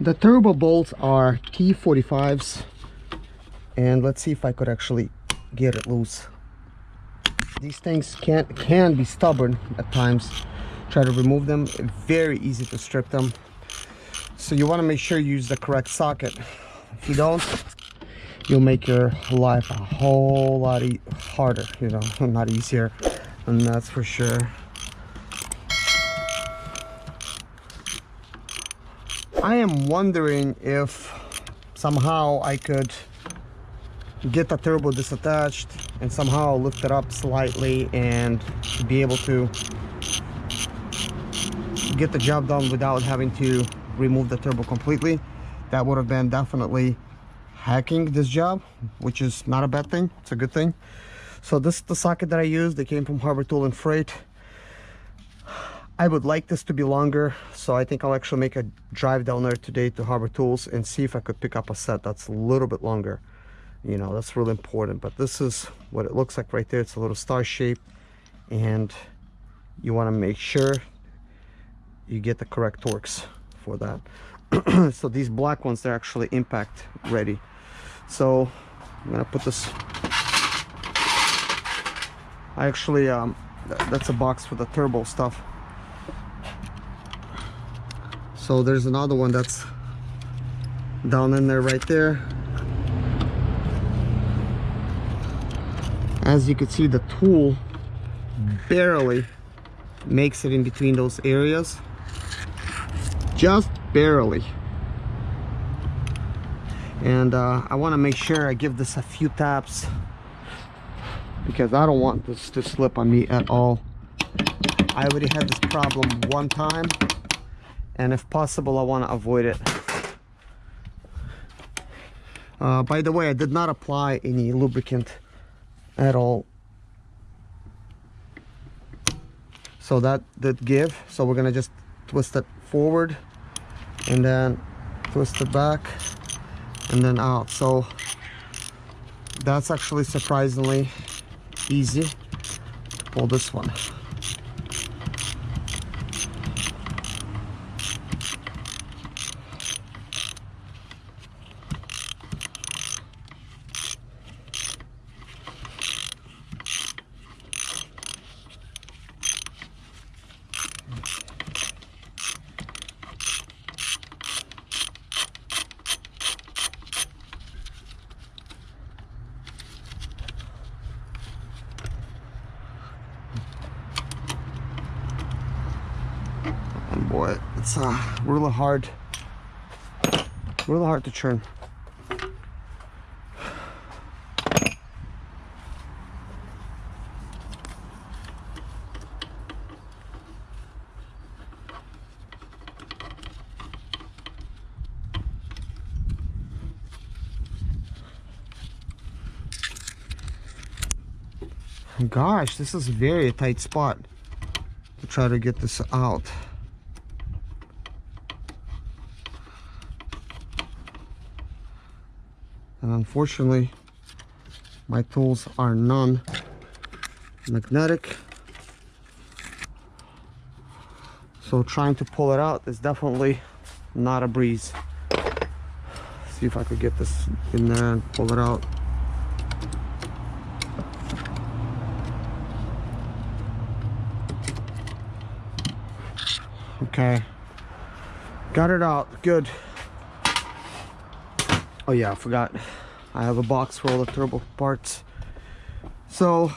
The turbo bolts are T45s, and let's see if I could actually get it loose. These things can be stubborn at times. Try to remove them, very easy to strip them. So you want to make sure you use the correct socket. If you don't, you'll make your life a whole lot harder, you know, not easier, and that's for sure. I am wondering if somehow I could get the turbo disattached and somehow lift it up slightly and be able to get the job done without having to remove the turbo completely. That would have been definitely hacking this job, which is not a bad thing, it's a good thing. So this is the socket that I used. They came from Harbor Tool and Freight. I would like this to be longer, so I think I'll actually make a drive down there today to Harbor Tools and see if I could pick up a set that's a little bit longer. You know, that's really important. But this is what it looks like right there. It's a little star shape, and you want to make sure you get the correct torques for that. So these black ones, they're actually impact ready. So I'm gonna put this, I actually that's a box for the turbo stuff. So there's another one that's down in there right there. As you can see, the tool barely makes it in between those areas, just barely. And I want to make sure I give this a few taps because I don't want this to slip on me at all. I already had this problem one time, and if possible I want to avoid it. By the way, I did not apply any lubricant at all, so that did give. So we're gonna just twist it forward and then twist it back and then out. So that's actually surprisingly easy to pull this one. And boy, it's really hard to turn. Gosh, this is a very tight spot to try to get this out. And unfortunately, my tools are non-magnetic, so trying to pull it out is definitely not a breeze. See if I could get this in there and pull it out. Okay, got it out, good. Oh yeah, I forgot, I have a box for all the turbo parts. So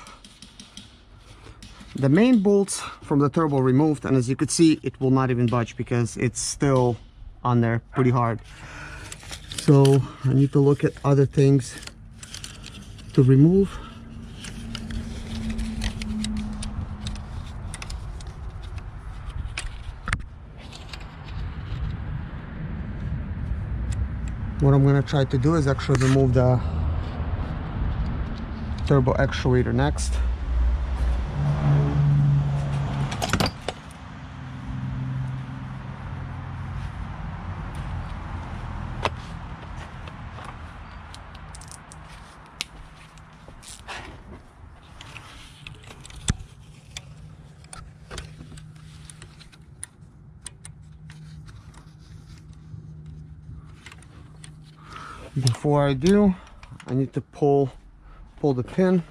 the main bolts from the turbo removed, and as you can see, it will not even budge because it's still on there pretty hard. So I need to look at other things to remove. What I'm going to try to do is actually remove the turbo actuator next. Before I do, I need to pull the pin.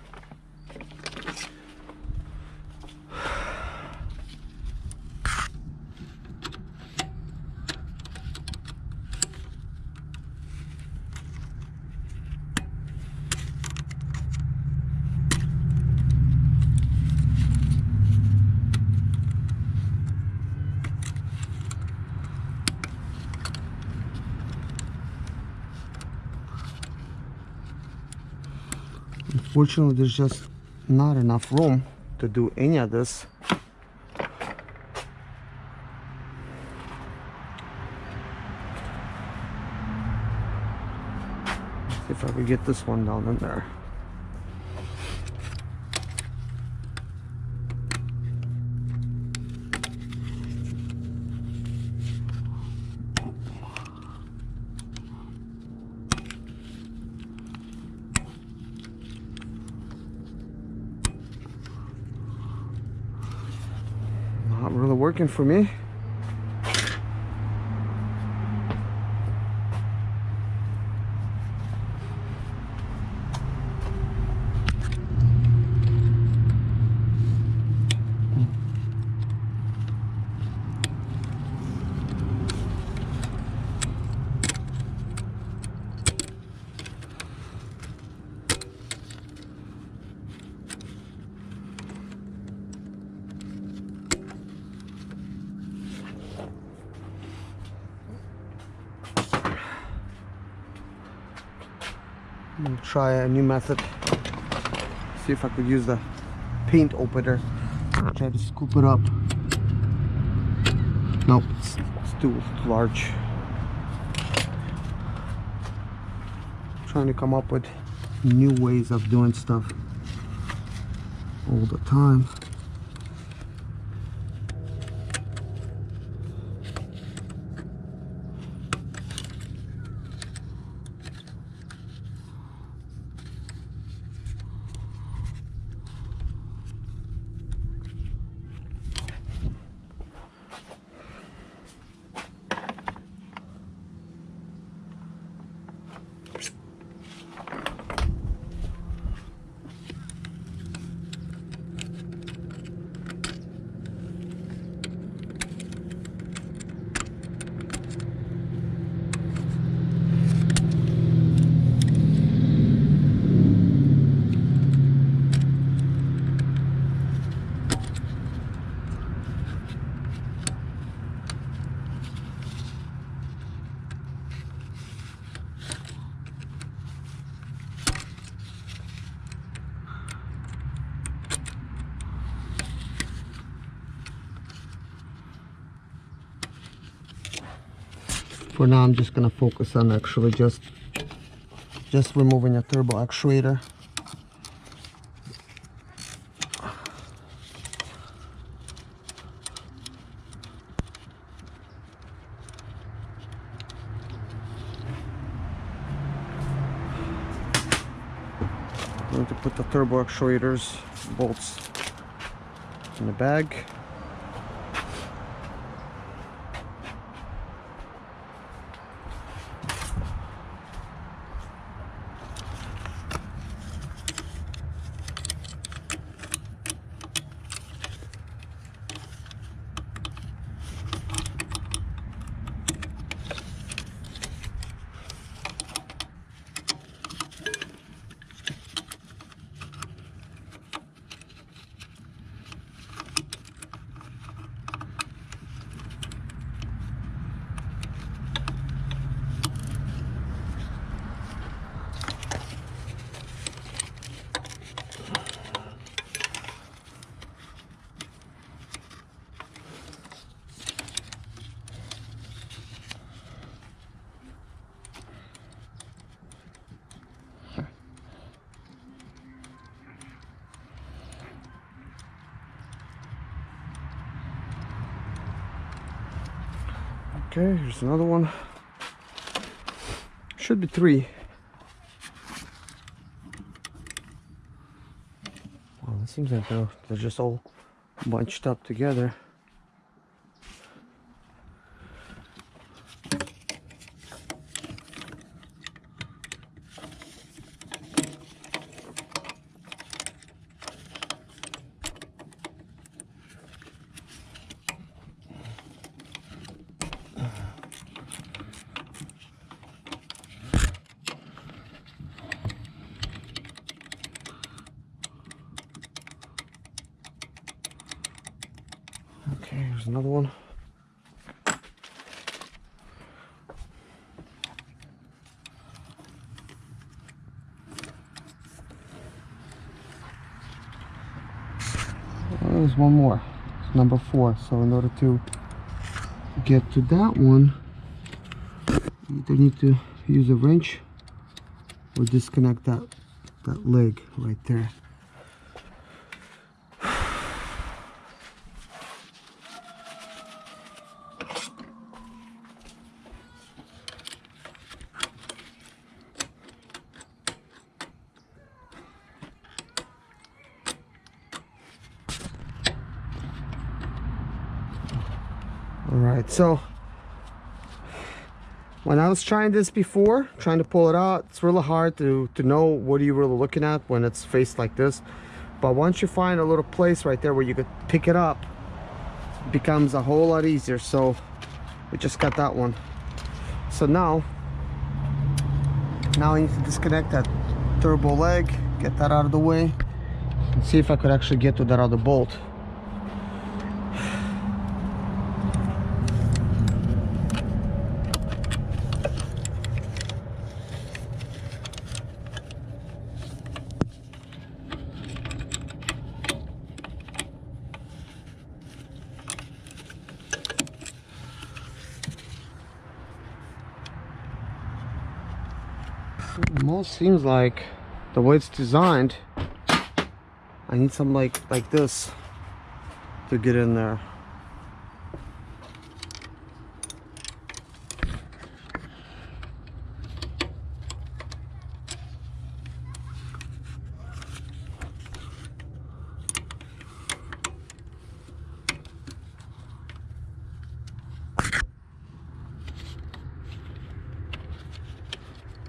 Unfortunately, there's just not enough room to do any of this. See if I can get this one down in there. Not really working for me. I'm gonna try a new method. See if I could use the paint opener. Try to scoop it up. Nope, it's too large. Trying to come up with new ways of doing stuff all the time. For now, I'm just gonna focus on actually just removing a turbo actuator. I'm going to put the turbo actuators bolts in the bag. Okay, here's another one. Should be 3. Well, it seems like they're just all bunched up together. There's another one. There's one more. It's number 4. So in order to get to that one, you either need to use a wrench or disconnect that leg right there. Alright, so when I was trying this before, trying to pull it out, it's really hard to know what are you really looking at when it's faced like this. But once you find a little place right there where you could pick it up, it becomes a whole lot easier. So we just got that one. So now I need to disconnect that turbo leg, get that out of the way, and see if I could actually get to that other bolt. Almost seems like the way it's designed, I need something like this to get in there.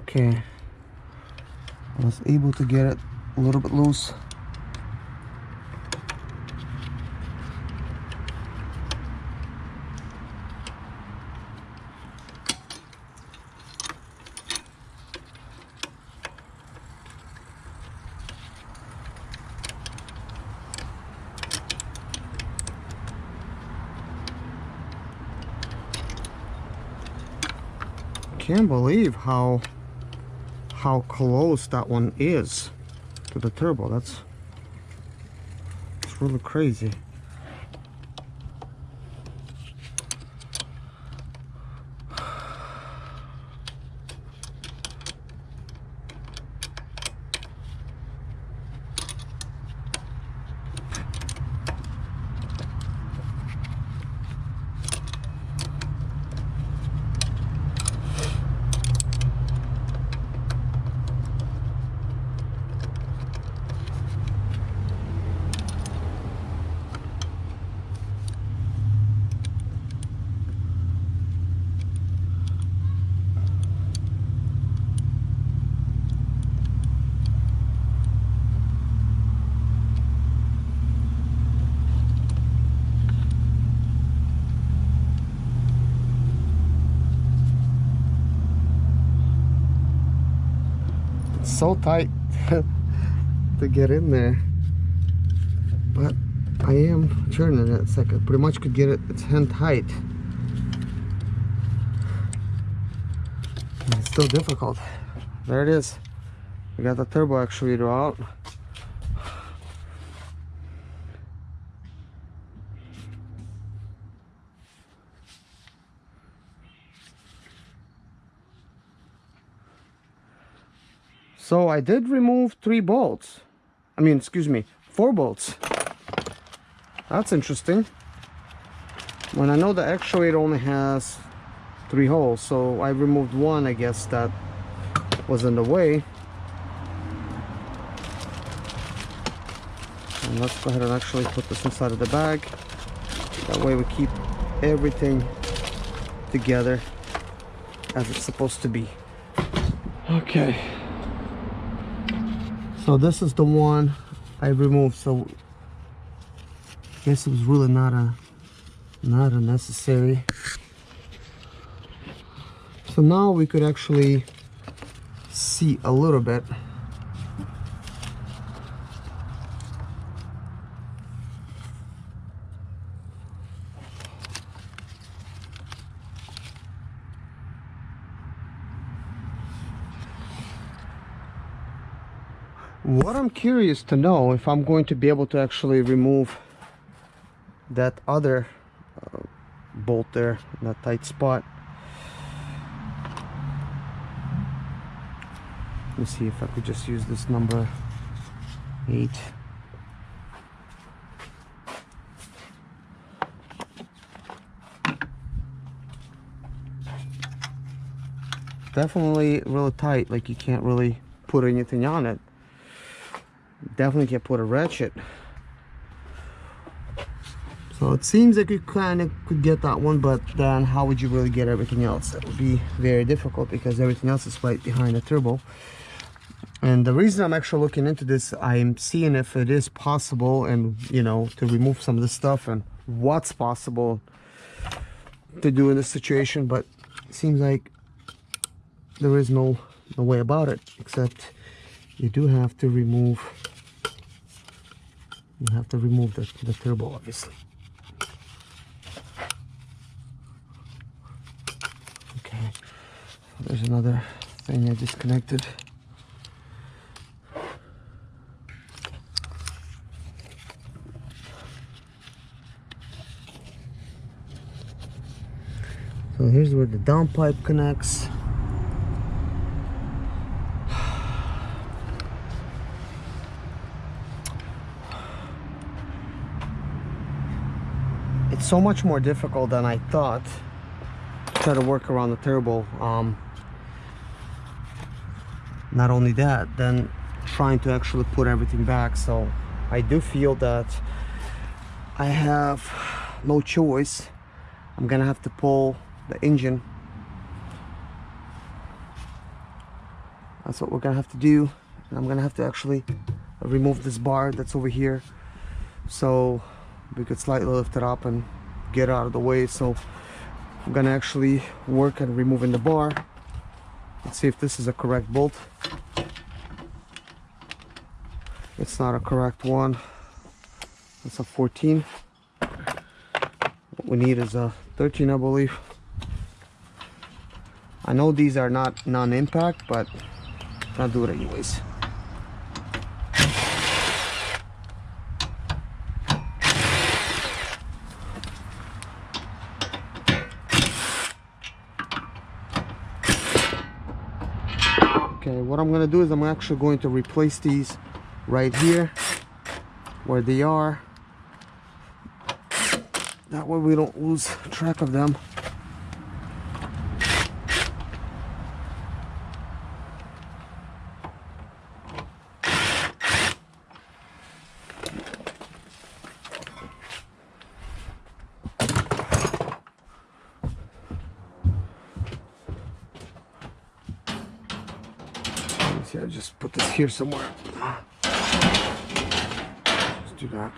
Okay, I was able to get it a little bit loose. Can't believe how close that one is to the turbo. It's really crazy. So tight to get in there, but I am turning it. It's like I pretty much could get it its hand height. It's still difficult. There it is. We got the turbo actuator out. So I did remove 3 bolts. I mean, excuse me, 4 bolts. That's interesting. When I know the actuator only has 3 holes, so I removed 1, I guess, that was in the way. And let's go ahead and actually put this inside of the bag. That way we keep everything together as it's supposed to be. Okay. So this is the one I removed. So I guess it was really not a necessary. So now we could actually see a little bit. What I'm curious to know if I'm going to be able to actually remove that other bolt there in that tight spot. Let me see if I could just use this number 8. Definitely really tight, like you can't really put anything on it. Definitely can't put a ratchet. So it seems like you kind of could get that one, but then how would you really get everything else? It would be very difficult because everything else is right behind the turbo. And the reason I'm actually looking into this, I'm seeing if it is possible, and you know, to remove some of this stuff and what's possible to do in this situation. But it seems like there is no way about it, except you do have to remove the turbo, obviously. Okay, there's another thing I disconnected. So here's where the downpipe connects. It's so much more difficult than I thought to try to work around the turbo. Not only that, then trying to actually put everything back. So I do feel that I have no choice. I'm gonna have to pull the engine. That's what we're gonna have to do. And I'm gonna have to actually remove this bar that's over here, so we could slightly lift it up and get out of the way. So I'm gonna actually work on removing the bar. Let's see if this is a correct bolt. It's not a correct one. It's a 14. What we need is a 13, I believe. I know these are not non-impact, but I'll do it anyways. Okay, what I'm gonna do is I'm actually going to replace these right here where they are. That way we don't lose track of them. I'll just put this here somewhere. Let's do that.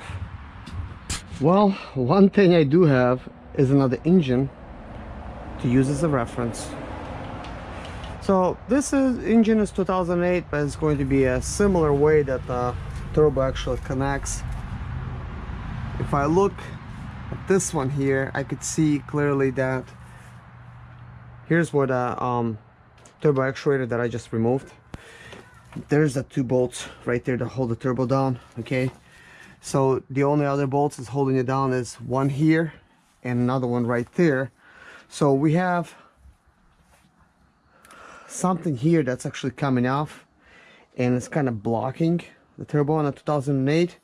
Well, one thing I do have is another engine to use as a reference. So this engine is 2008, but it's going to be a similar way that the turbo actually connects. If I look at this one here, I could see clearly that here's where the turbo actuator that I just removed. There's the 2 bolts right there to hold the turbo down. Okay, so the only other bolts is holding it down is one here and another one right there. So we have something here that's actually coming off, and it's kind of blocking the turbo on a 2008.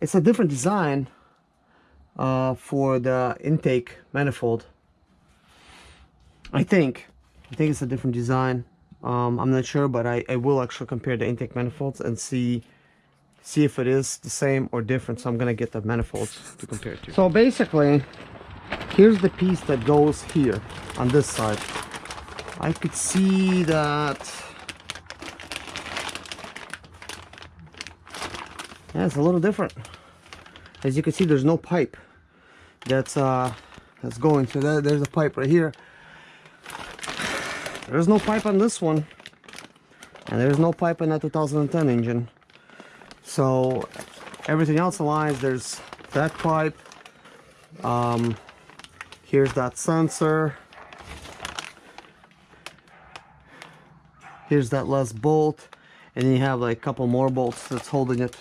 It's a different design for the intake manifold. I think it's a different design. I'm not sure, but I will actually compare the intake manifolds and see if it is the same or different. So I'm gonna get the manifolds to compare to. So basically, here's the piece that goes here on this side. I could see that, yeah, it's a little different. As you can see, there's no pipe that's going. So there's a pipe right here. There's no pipe on this one, and there's no pipe in that 2010 engine. So everything else aligns. There's that pipe. Here's that sensor. Here's that last bolt, and then you have like a couple more bolts that's holding it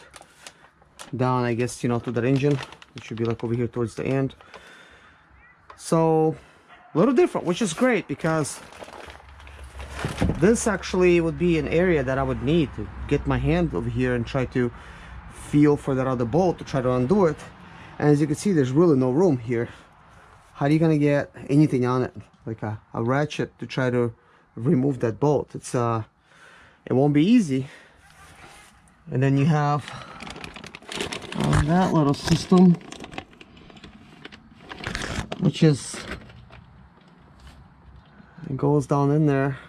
down, I guess, you know, to that engine. It should be like over here towards the end. So a little different, which is great, because this actually would be an area that I would need to get my hand over here and try to feel for that other bolt to try to undo it. And as you can see, there's really no room here. How are you gonna get anything on it, like a ratchet, to try to remove that bolt? It's it won't be easy. And then you have that little system, which is, it goes down in there.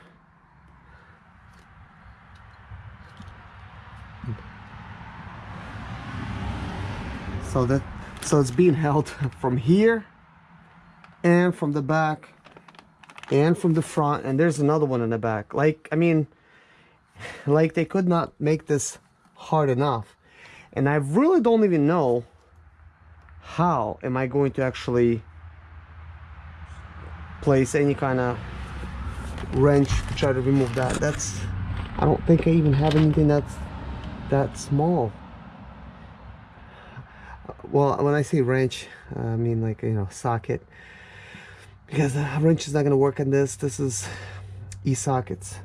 So it's being held from here and from the back and from the front, and there's another one in the back. Like, I mean, like, they could not make this hard enough. And I really don't even know how am I going to actually place any kind of wrench to try to remove that. That's, I don't think I even have anything that's that small. Well, when I say wrench, I mean, like, you know, socket, because a wrench is not going to work on this. This is e-sockets.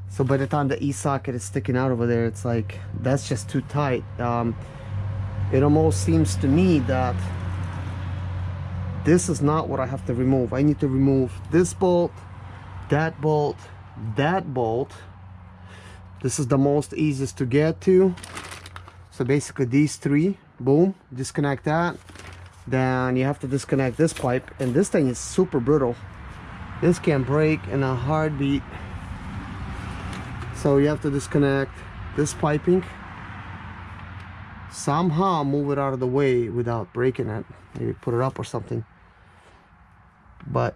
So by the time the e-socket is sticking out over there, it's like, that's just too tight. It almost seems to me that this is not what I have to remove. I need to remove this bolt, that bolt, that bolt. This is the most easiest to get to. So basically these three, boom, disconnect that. Then you have to disconnect this pipe, and this thing is super brittle. This can break in a heartbeat. So you have to disconnect this piping, somehow move it out of the way without breaking it, maybe put it up or something. But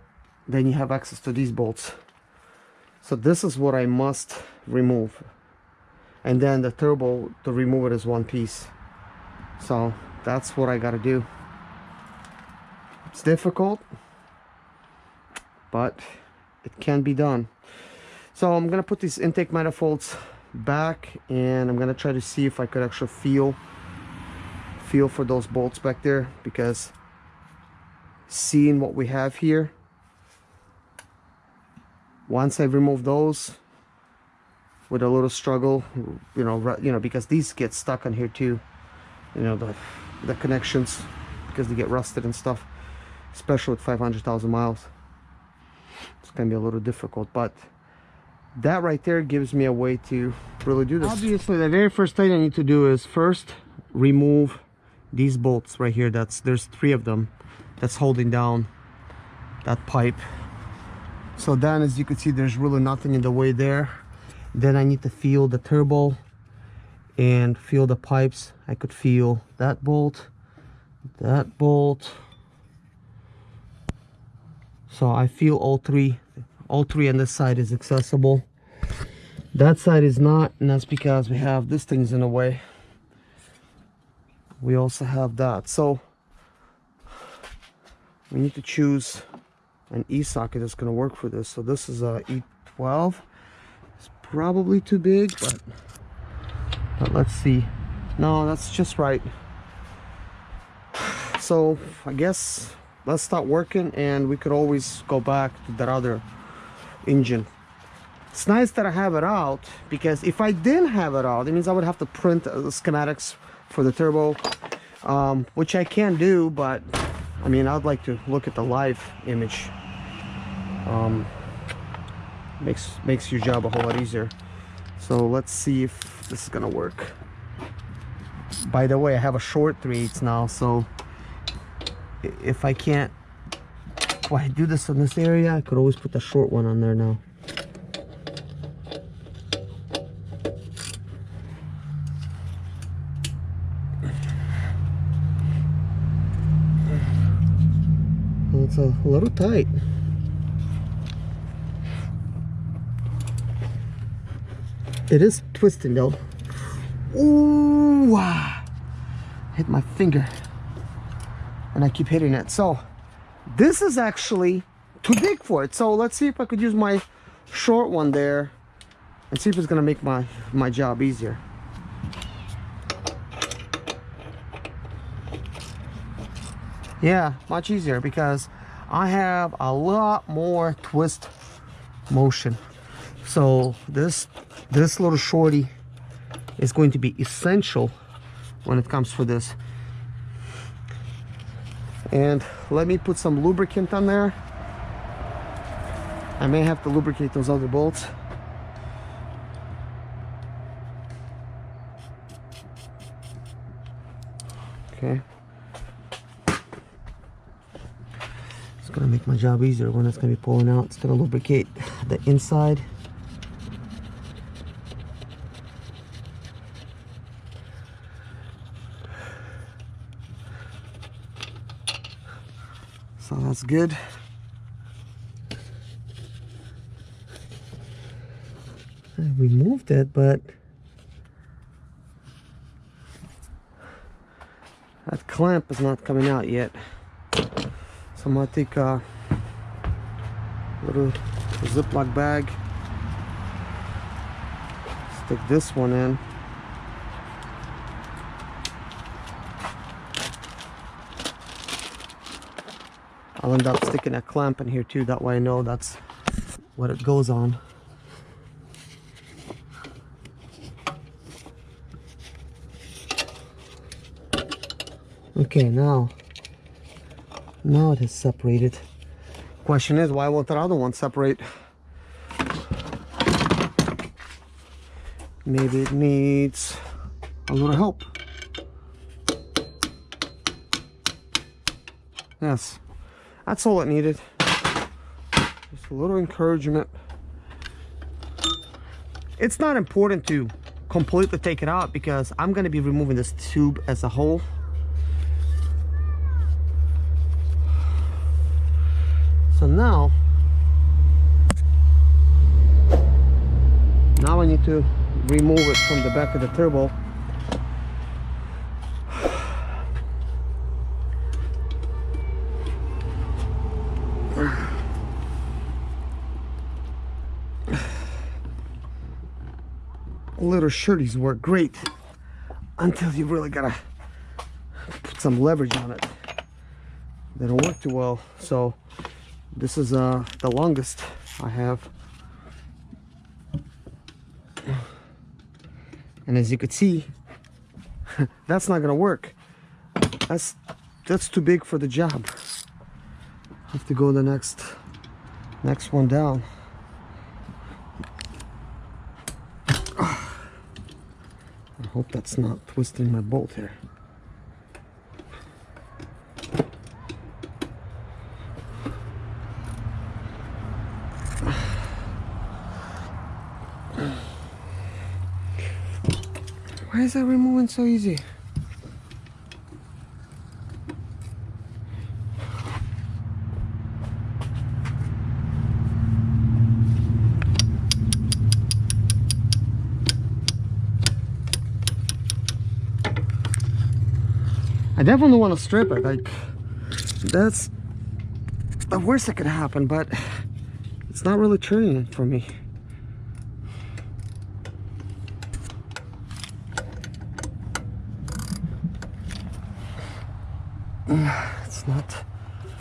then you have access to these bolts. So this is what I must remove, and then the turbo, to remove it is one piece. So that's what I got to do. It's difficult, but it can be done. So I'm gonna put these intake manifolds back, and I'm gonna try to see if I could actually feel for those bolts back there, because seeing what we have here, once I remove those with a little struggle, you know, because these get stuck on here too, you know, the connections, because they get rusted and stuff, especially with 500,000 miles. It's gonna be a little difficult, but that right there gives me a way to really do this. Obviously, the very first thing I need to do is first remove these bolts right here. There's three of them that's holding down that pipe. So then, as you can see, there's really nothing in the way there. Then I need to feel the turbo and feel the pipes. I could feel that bolt, that bolt. So I feel all three on this side is accessible. That side is not, and that's because we have this thing's in the way. We also have that. So we need to choose an e-socket that's going to work for this. So this is a E12. It's probably too big, but let's see. No, that's just right. So I guess let's start working, and we could always go back to that other engine. It's nice that I have it out, because if I didn't have it out, it means I would have to print the schematics for the turbo, which I can do, but I mean, I'd like to look at the live image. Makes your job a whole lot easier. So let's see if this is gonna work. By the way, I have a short 3/8 now, so if I can't quite do this in this area, I could always put the short one on there now. Well, it's a little tight. It is twisting though. Ooh, hit my finger, and I keep hitting it. So this is actually too big for it. So let's see if I could use my short one there and see if it's gonna make my job easier. Yeah, much easier because I have a lot more twist motion. So this little shorty is going to be essential when it comes for this. And let me put some lubricant on there. I may have to lubricate those other bolts. Okay. It's gonna make my job easier when it's gonna be pulling out. It's gonna lubricate the inside. So that's good. I removed it, but that clamp is not coming out yet. So I'm gonna take a little Ziploc bag, stick this one in. I'll end up sticking a clamp in here too, that way I know that's what it goes on. Okay, now it has separated. Question is, why won't that other one separate? Maybe it needs a little help. Yes, that's all it needed. Just a little encouragement. It's not important to completely take it out because I'm going to be removing this tube as a whole. So now I need to remove it from the back of the turbo. Little shirties work great until you really gotta put some leverage on it. They don't work too well. So this is the longest I have, and as you could see, that's not gonna work. That's too big for the job. I have to go the next one down. I hope that's not twisting my bolt here. Why is that removing so easy? I definitely want to strip it. Like, that's the worst that could happen, but it's not really turning it for me.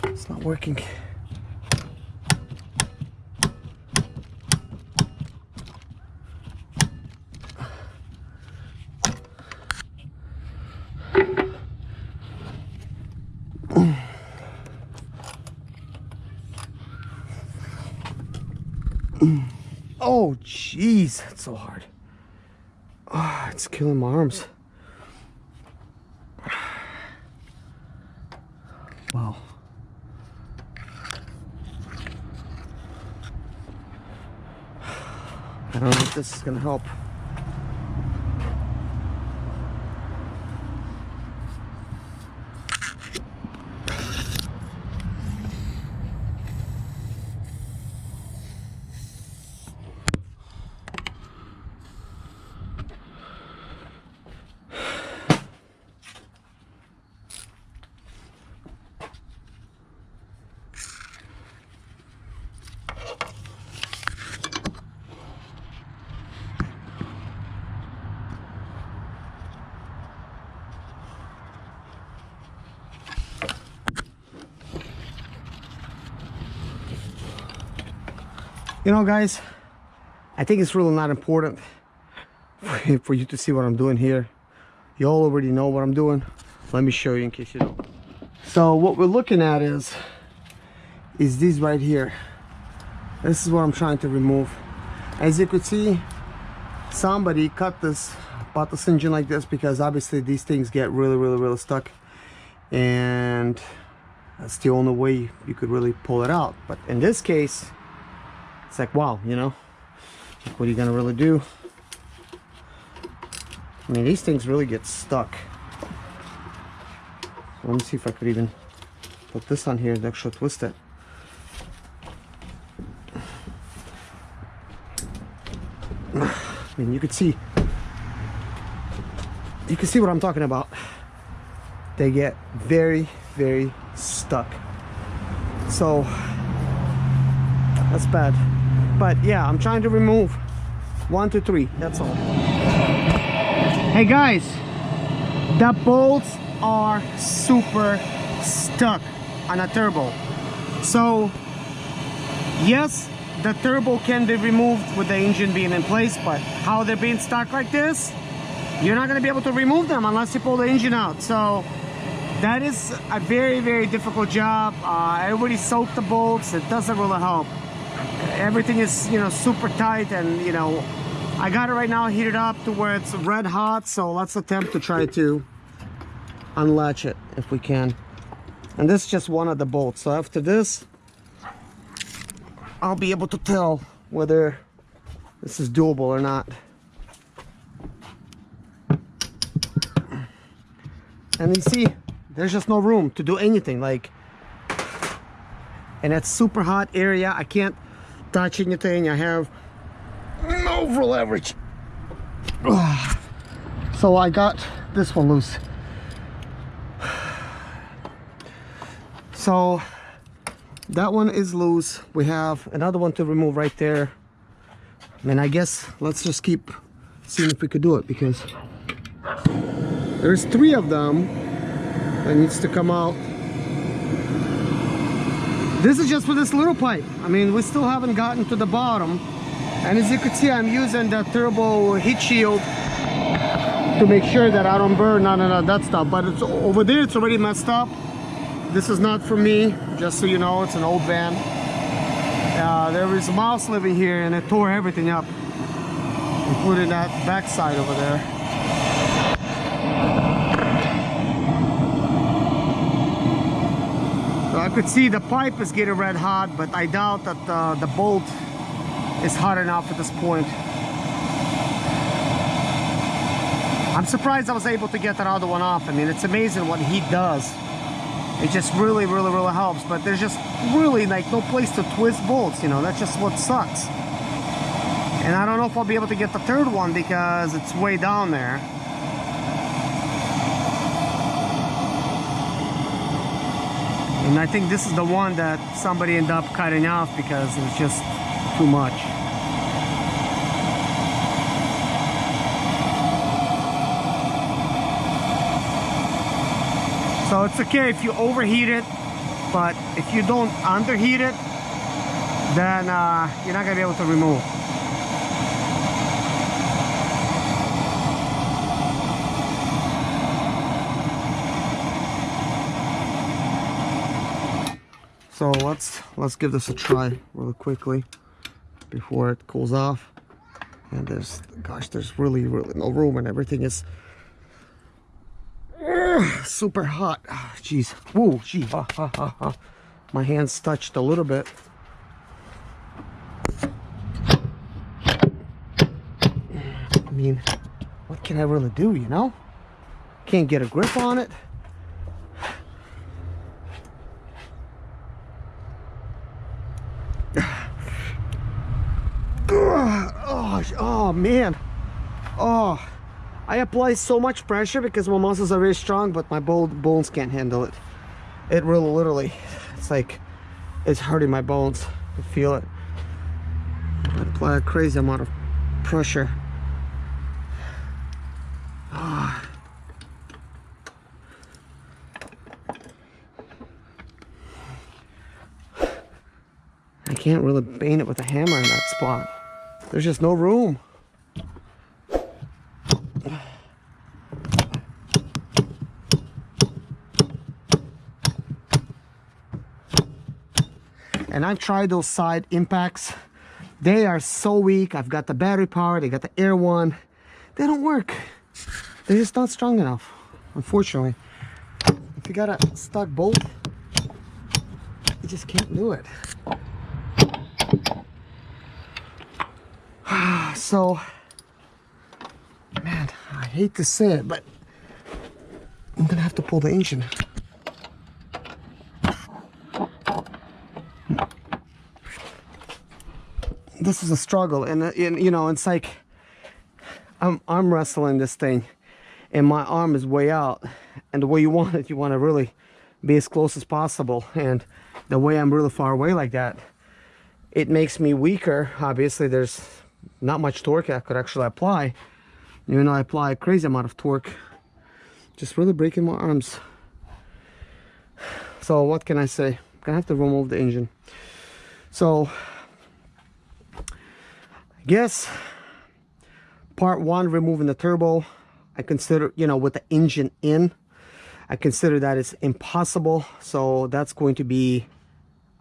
It's not working. Oh jeez, that's so hard. Oh, it's killing my arms. Wow. I don't know if this is gonna help. You know, guys, I think it's really not important for you to see what I'm doing here. You all already know what I'm doing. Let me show you in case you don't. So what we're looking at is these right here. This is what I'm trying to remove. As you could see, somebody bought this engine like this because obviously these things get really stuck, and that's the only way you could really pull it out. But in this case, it's like, wow, you know, what are you gonna really do? I mean, these things really get stuck. So let me see if I could even put this on here and actually twist it. I mean, you can see what I'm talking about. They get very stuck. So that's bad. But yeah, I'm trying to remove 1 to 3. That's all. Hey guys, the bolts are super stuck on a turbo. So yes, the turbo can be removed with the engine being in place, but how they're being stuck like this, you're not going to be able to remove them unless you pull the engine out. So that is a very difficult job. I already soaked the bolts. It doesn't really help. Everything is, you know, super tight, and you know, I got it right now heated up to where it's red hot. So let's attempt to try to unlatch it if we can. And this is just one of the bolts. So after this, I'll be able to tell whether this is doable or not. And you see, there's just no room to do anything. Like, and it's super hot area. I can't touch anything. I have no leverage. So I got this one loose. So that one is loose. We have another one to remove right there. I mean, I guess let's just keep seeing if we could do it, because there's 3 of them that needs to come out. This is just for this little pipe. I mean, we still haven't gotten to the bottom. And as you can see, I'm using the turbo heat shield to make sure that I don't burn none of that stuff. But it's over there, it's already messed up. This is not for me, just so you know. It's an old van. There is a mouse living here, and it tore everything up, including that backside over there. So I could see the pipe is getting red hot, but I doubt that the bolt is hot enough at this point. I'm surprised I was able to get that other one off. I mean, it's amazing what heat does. It just really helps, but there's just really like no place to twist bolts, you know. That's just what sucks. And I don't know if I'll be able to get the third one because it's way down there. And I think this is the one that somebody ended up cutting off because it was just too much. So it's okay if you overheat it, but if you don't underheat it, then you're not gonna be able to remove. So let's give this a try really quickly before it cools off. And there's really no room, and everything is super hot. Jeez. Whoa, gee. My hands touched a little bit. I mean, what can I really do, you know? Can't get a grip on it. Oh man. Oh, I apply so much pressure because my muscles are very strong, but my bones can't handle it. It really, literally, it's like it's hurting my bones. I feel it. I apply a crazy amount of pressure. Oh. I can't really bang it with a hammer in that spot. There's just no room. And I've tried those side impacts. They are so weak. I've got the battery power, they got the air one. They don't work. They're just not strong enough, unfortunately. If you got a stuck bolt, you just can't do it. So, man, I hate to say it, but I'm gonna have to pull the engine. This is a struggle, and you know, it's like I'm arm wrestling this thing, and my arm is way out, and the way you want it, you want to really be as close as possible, and the way I'm really far away like that, it makes me weaker. Obviously, there's not much torque I could actually apply. Even though I apply a crazy amount of torque, just really breaking my arms. So what can I say? I'm gonna have to remove the engine. So I guess part one, removing the turbo, I consider, you know, with the engine in, I consider that it's impossible. So that's going to be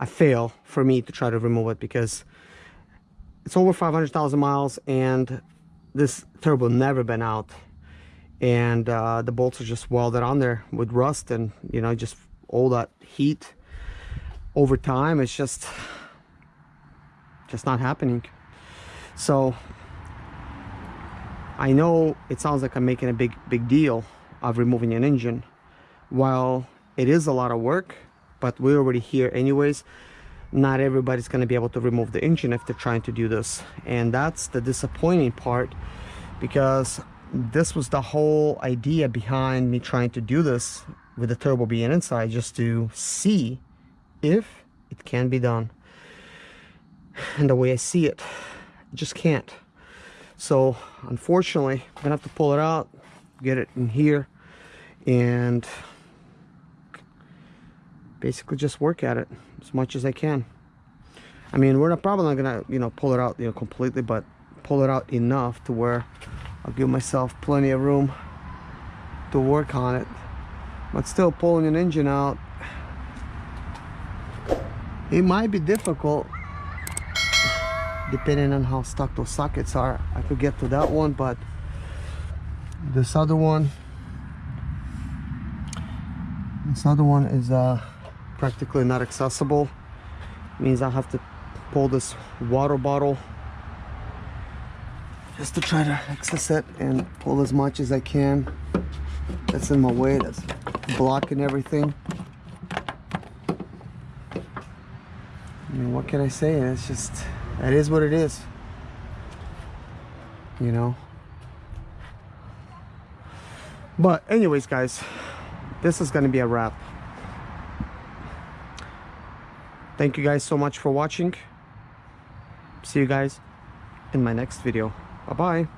a fail for me to try to remove it, because it's over 500,000 miles and this turbo never been out, and the bolts are just welded on there with rust, and you know, just all that heat over time, it's just not happening. So I know it sounds like I'm making a big deal of removing an engine. While it is a lot of work, but we're already here anyways. Not everybody's going to be able to remove the engine if they're trying to do this, and that's the disappointing part, because this was the whole idea behind me trying to do this with the turbo being inside, just to see if it can be done. And the way I see it, I just can't. So unfortunately, I'm gonna have to pull it out, get it in here, and basically just work at it as much as I can. I mean, we're probably not gonna, you know, pull it out, you know, completely, but pull it out enough to where I'll give myself plenty of room to work on it. But still, pulling an engine out, it might be difficult depending on how stuck those sockets are. I could get to that one, but this other one is practically not accessible. Means I have to pull this water bottle just to try to access it and pull as much as I can. That's in my way, that's blocking everything. I mean, what can I say? It's just, that is what it is, you know. But anyways, guys, this is gonna be a wrap. Thank you guys so much for watching. See you guys in my next video. Bye-bye.